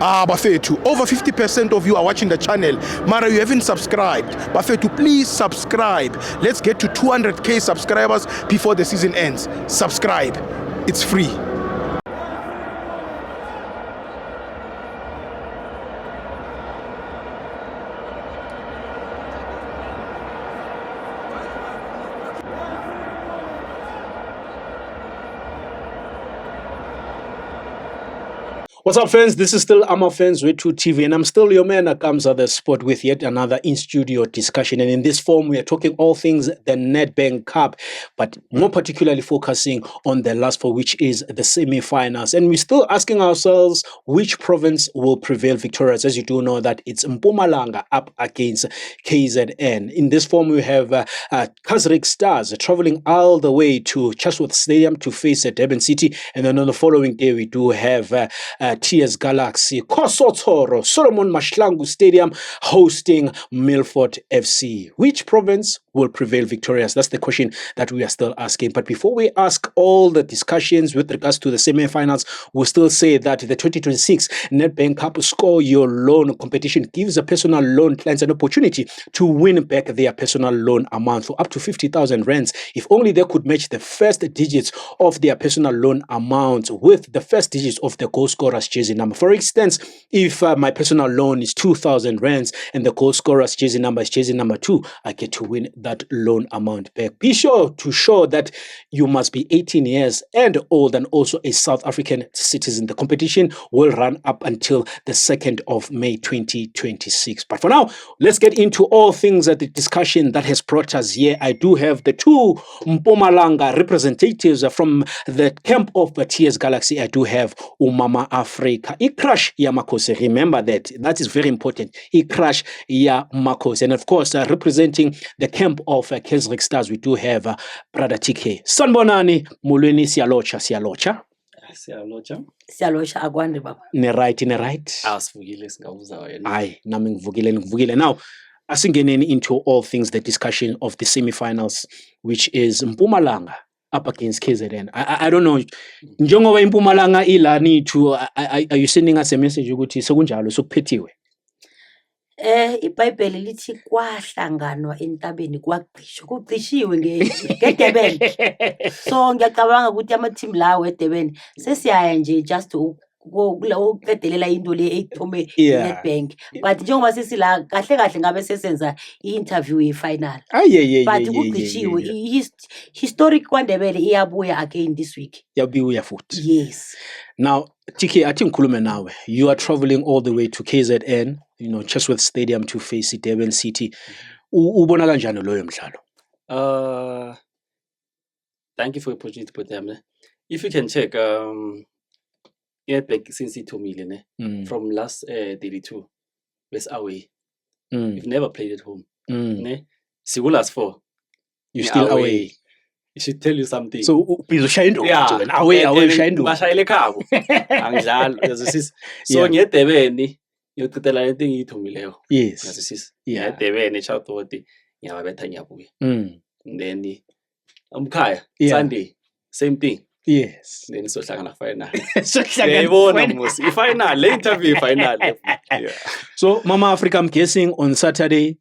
Bafethu, over 50% of you are watching the channel. Mara, you haven't subscribed. Bafethu, please subscribe. Let's get to 200k subscribers before the season ends. Subscribe. It's free. What's up, fans? This is still AmaFans Wethu TV, and I'm still your man Akamza the Sport with yet another in-studio discussion. And in this form, we are talking all things the Nedbank Cup, but more particularly focusing on the last four, which is the semi-finals. And we're still asking ourselves which province will prevail victorious. As you do know that it's Mpumalanga up against KZN. In this form, we have Kaizer Stars traveling all the way to Chatsworth Stadium to face Durban City. And then on the following day, we do have TS Galaxy, KwaSotsoro, Solomon Mahlangu Stadium hosting Milford FC. Which province will prevail victorious? That's the question that we are still asking. But before we ask all the discussions with regards to the semi-finals, we'll still say that the 2026 Nedbank Cup Score Your Loan competition gives a personal loan clients an opportunity to win back their personal loan amount for up to 50,000 rands if only they could match the first digits of their personal loan amount with the first digits of the goal scorer's jersey number. For instance, if my personal loan is 2,000 rands and the goal scorer's jersey number is jersey number 2, I get to win that loan amount back. Be sure to show that you must be 18 years and old and also a South African citizen. The competition will run up until the 2nd of May 2026. But for now, let's get into all things at the discussion that has brought us here. I do have the two Mpumalanga representatives from the camp of TS Galaxy. I do have Umama Africa. Crush ya Makosi. Remember that is very important. Crush ya Makosi. And of course, representing the camp of Kaizer Stars, we do have Brother TK. Sanbonani, Mulweni Siyalocha. Siyalocha akwande baba. Ne right. Asivukile singawuza wena. Aye, nami ngivukile. Now, asingeneni into all things the discussion of the semi-finals, which is Mpumalanga up against KZN. I don't know. Njengoba Mpumalanga ilani to are you sending us a message ukuthi sekunjalo sokuphethiwe? iBhayibheli lithi kwahlanganwa entabeni kwagqishwa. Kugqishiwe ngeDurban. So ngiyacabanga ukuthi ama team lawo eDurban sesiyaya nje just ukuqedelela into le eyithome Nedbank. But njengoba sesila kahle ngabe sesenza i-interview ye-final. But kugqishiwe historic kwaNdebele iyabuya again this week. Yabuya futhi. Yes. Now, TK, I think khulume nawe. You are traveling all the way to KZN, Chatsworth Stadium to face Durban City. Ubona kanjani loyo mdlalo? Thank you for the opportunity to put them there. If you can check, back since he told me, from last 32, we're away. We've never played at home. Sigulas 4. You're still away. It should tell you something. So, away, shayindu. Bashayele khabo. Angijalo. So, ngiyedebeni, ngiyocitela into engiyithumileyo. Yes. Ngiyazisisa. Ngiyedebeni eChawthoti, ngiyababetha ngiyabuya. Then umkhaya, Sunday, same thing. Yes. Then sohlangana final. Yayibona musi. I-final, le interview final. So, Mama Africa, I'm guessing on Saturday,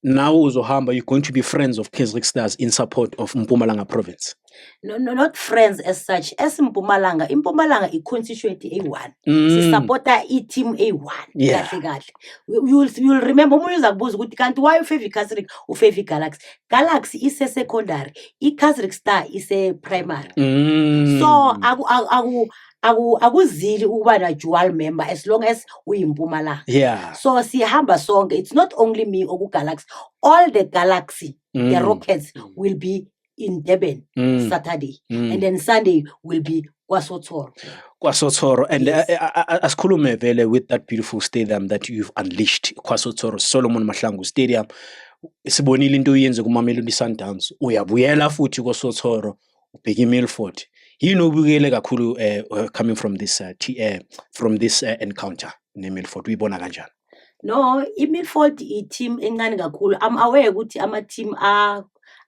now uzohamba, you're going to be friends of Kaizer Stars in support of Mpumalanga province. No, not friends as such. As Mpumalanga i-constituency A1. Si supporter i-team A1. Yeah. You'll remember, why you favor Kaizer or favor Galaxy? Galaxy is a secondary. Kaizer Star is a primary. So, akuzili ukuba na dual member as long as uyimpumalanga. Yeah. So sihamba sonke. It's not only me oku Galaxy. All the Galaxy, the Rockets will be in Durban Saturday. And then Sunday will be KwaSotsoro. And yes. Asikhulume vele with that beautiful stadium that you've unleashed, KwaSotsoro, Solomon Mahlangu Stadium. Sibonile into oyenze kuMamelodi Sundowns. Uyabuyela futhi KwaSotsoro, ubheke Milford. Ubukele kakhulu coming from this encounter neMilford. Uyibona kanjani? No, iMilford i-team encane kakhulu. I'm aware ukuthi ama-team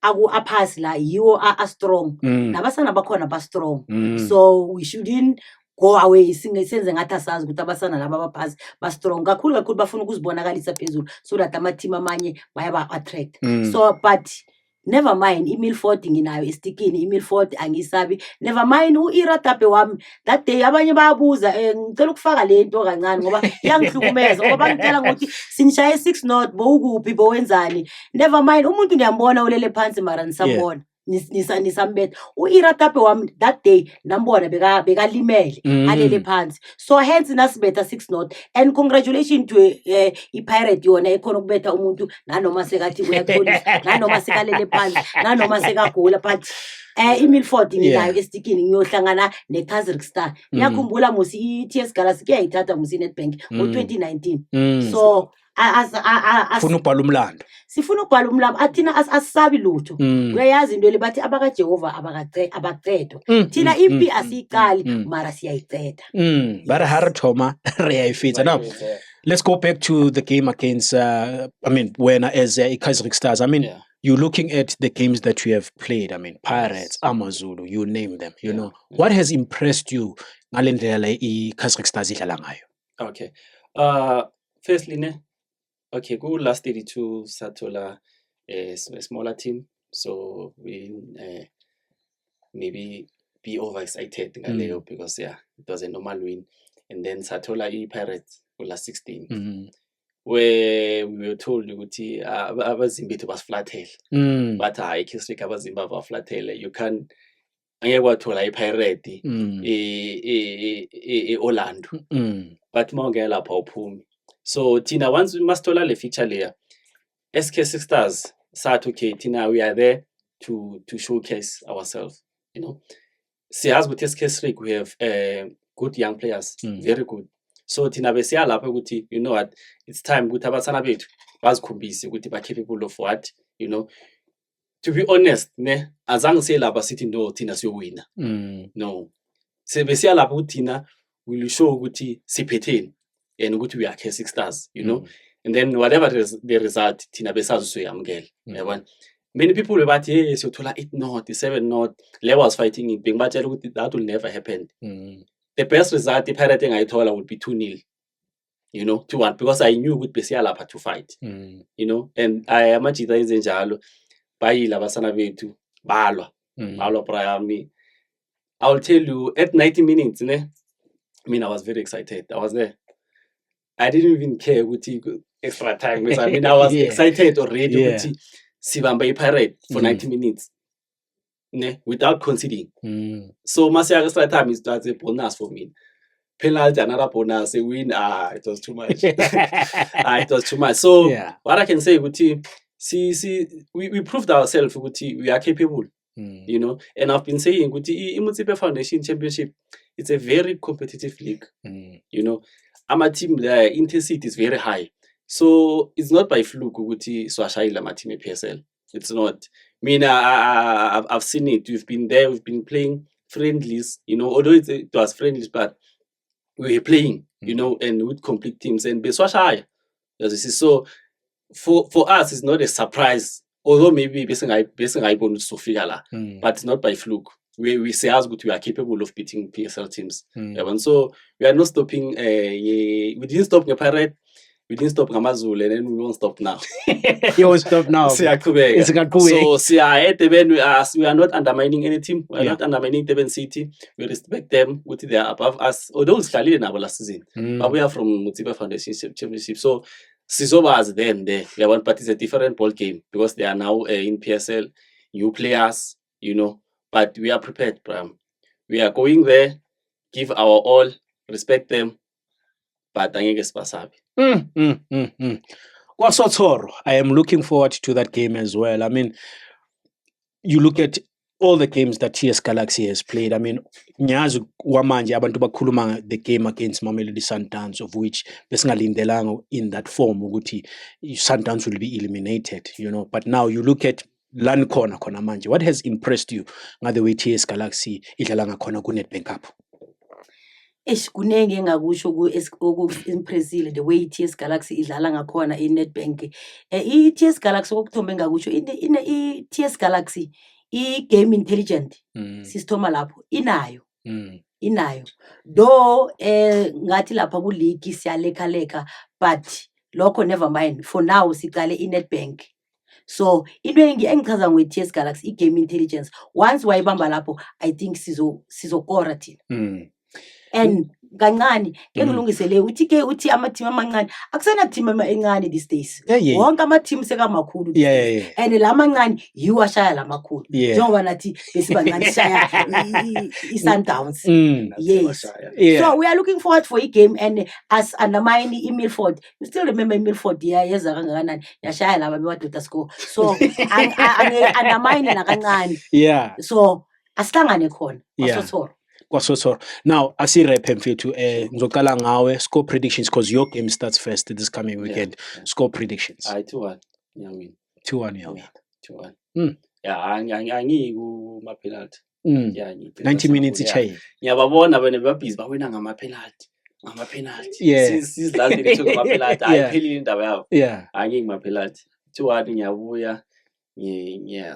aphasi la yiwo are strong. Nabasana bakhona ba strong. So we shouldn't go away senze ngathi asazi ukuthi abasana laba abaphasi ba strong kakhulu bafuna ukuzibonakalisa phezulu so that ama-team amanye bayaba-attract so but never mind i-Milford nginayo estikini i-Milford angisabi never mind u-Iratape wami that day abanye bayabuza ngicela ukufaka lento kancane ngoba iyangihlukumeza ngoba bangitshela ngokuthi sinishaye 6-0 bowukuphi bowenzani never mind umuntu ngiyambona ulele phansi mara nisambona nisambetha u-Iratape wami that day nambona bekalimele alele phansi so hence nasibetha 6-0 and congratulations to i-Pirate yona ekhona ukubetha umuntu nanoma sekathi uyatholisa nanoma sekalele phansi nanoma sekagula but i-Milford nginayo estikini ngiyohlangana ne-Kaizer Star ngiyakhumbula musi i-TS Galaxy kuyayithatha musi i-Nedbank ngo-2019 so funa ubhala umlando sifuna ubhala umlando athina asisabi lutho uyayazi into le bathi abakaJehova abaqedwa thina impi asiyiqali mara siyayiceda bara harathoma reyayifitha now let's go back to the game against when as Kaizer Stars you're looking at the games that you have played Pirates, AmaZulu, you name them, you know what has impressed you ngalendlela iKaizer Stars idlala ngayo? Okay, firstly okay, go last 32 Satola a smaller team, so we maybe be overexcited because it was a normal win, and then Satola Pirates for last 16 where we were told ukuthi abazimbi was flathead but Keswick abazimba ba flathead you can angeke wathola iPirate Orlando but mawungena lapha uphumi. So Tina, once we must tola le feature layer, SK6 Stars said okay, Tina, we are there to showcase ourselves. You know, see as with SK3 we have good young players, very good. So Tina besia lapha ukuthi you know what, it's time ukuthi abasana bethu bazikhombise ukuthi ba capable of what, you know. To be honest, azange say lapha sithi no Tina siyowina. No. Se besia lapha ukuthi Tina will show ukuthi siphetheni. And we are K6 Stars, you know, and then whatever the result, Tina Besazu Yamgel. Many people were about yes, you told 8-0, 7-0, levels fighting in Bing, but that will never happen. The best result, the pirating I told her would be 2-0, you know, 2-1, because I knew with Besialapa to fight, you know, and I am a Chita in Jalo, Bai Lavasana to Balo, Balo Priami. I will tell you at 90 minutes, I was very excited. I was there. I didn't even care with extra time. I was excited already with Sibamba Pirate for 90 minutes without conceding. So Masia extra time is that's a bonus for me. Penalty, another bonus, a win. It was too much. It was too much. So what I can say with we proved ourselves with we are capable. You know, and I've been saying with the Imutsipe Foundation Championship, it's a very competitive league. You know. Our team, the intensity is very high. So it's not by fluke ukuthi swashayila my team PSL. It's not. I've seen it. We've been there, we've been playing friendlies, you know, although it was friendlies, but we were playing, you know, and with complete teams and swashaya. So for us it's not a surprise, although maybe basing I bonus Sofia, but it's not by fluke. We say as good we are capable of beating PSL teams. And so we are not stopping. We didn't stop the Pirate, we didn't stop AmaZulu, and then we won't stop now. You won't stop now. So we are not undermining any team. We are not undermining Durban City. We respect them. They are above us. Although it's clearly in our last season, but we are from Mutsipe Foundation Championship. So Sisoba as them there. But it's a different ball game because they are now in PSL. New players, you know. But we are prepared, Bram. We are going there, give our all, respect them, but angeke sibasabi. KwaSotsoro, I am looking forward to that game as well. I mean, you look at all the games that TS Galaxy has played. I mean, nyazi wamanje abantu bakhuluma the game against Mamelodi Sundowns, of which besingalindelanga in that form ukuthi Sundowns will be eliminated, you know. But now you look at Lan khona manje. What has impressed you the way TS Galaxy idlala ngakhona ku-Nedbank Cup? Kunenge ngakusho impressile the way TS Galaxy idlala ngakhona i-Nedbank. I-TS Galaxy okuthombe ngakusho i-TS Galaxy i-game intelligent. Sisithoma lapho inayo. inayo. Though ngathi lapha ku league siyalekha but lokho never mind. For now siqale iNedbank. So into engichaza nge-TS Galaxy i-game intelligence. Once wayibamba lapho, I think sizokora thina. And kancane engilungisele uthi ama-team amancane akusena team encane these days. Wonke ama-team sekamakhulu. And la mancane yiwo ashaya la makhulu. Njengoba nathi besibancane shaya i-Sundowns. Yes. So we are looking forward for i-game, and as undermine i-Milford. You still remember i-Milford yeza kangakanani yashaya laba bewadoda score. So undermine nakancane. So asihlangane khona. KwaSotsoro. Now, asirephe mfethu ngizoqala ngawe score predictions because your game starts first this coming weekend. Score predictions. 2-1 ngiyawina. 2-1 ngiyawina. 2-1. Yeah, angiyi kuma penalty. Yeah, 90 minutes ichayi. Ngiyababona bene babhizi bawina ngama penalty. Sizidlala into ngama penalty. Ayiphelile indaba yabo. Angiyi kuma penalty. 2-1 ngiyabuya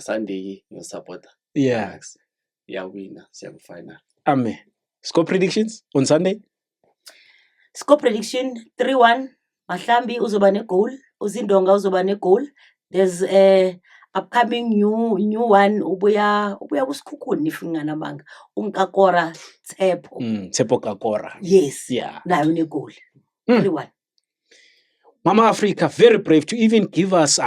Sunday ngiyosupporta. Yawina siya ku final. Amen. Score predictions on Sunday? Score prediction 3-1. Mahlambi uzoba ne goal. Uzindonga uzoba ne goal. There's a upcoming new one ubuya kusikhukhuni ifingana manga. Unkakora Tshepo. Tshepo Kakora. Yes. Yeah. Nayo ne goal. 3-1. Mama Africa, very brave to even give us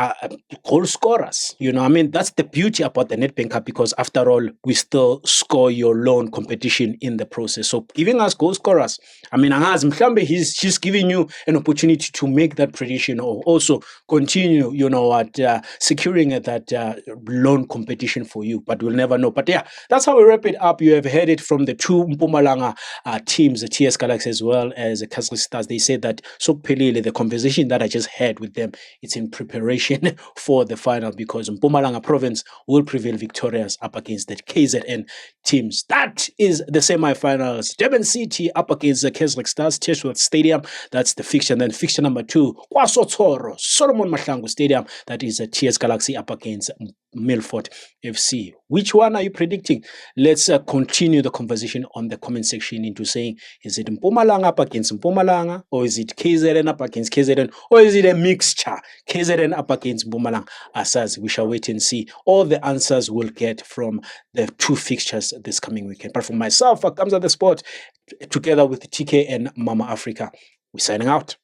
goal scorers. You know, I mean, that's the beauty about the Nedbank Cup, because after all, we still score your lone competition in the process. So giving us goal scorers, I mean, Mhlambe, she's giving you an opportunity to make that prediction or also continue, you know, at securing that lone competition for you. But we'll never know. But yeah, that's how we wrap it up. You have heard it from the two Mpumalanga teams, the TS Galaxy as well as the KZN Stars. They said that Sokuphelile, the conversation that I just had with them, it's in preparation for the final, because Mpumalanga Province will prevail victorious up against the KZN teams. That is the semi-finals. Durban City up against the KZN Stars, Chatsworth Stadium. That's the fixture. And then fixture number 2, KwaSotsoro, Solomon Mahlangu Stadium. That is a TS Galaxy up against Milford FC. Which one are you predicting? Let's continue the conversation on the comment section into saying, is it Mpumalanga up against Mpumalanga, or is it KZN up against KZN, or is it a mixture? KZN up against Mpumalanga. As we shall wait and see. All the answers we'll get from the two fixtures this coming weekend. But for myself, Kamza the Sport, together with TK and Mama Africa, we're signing out.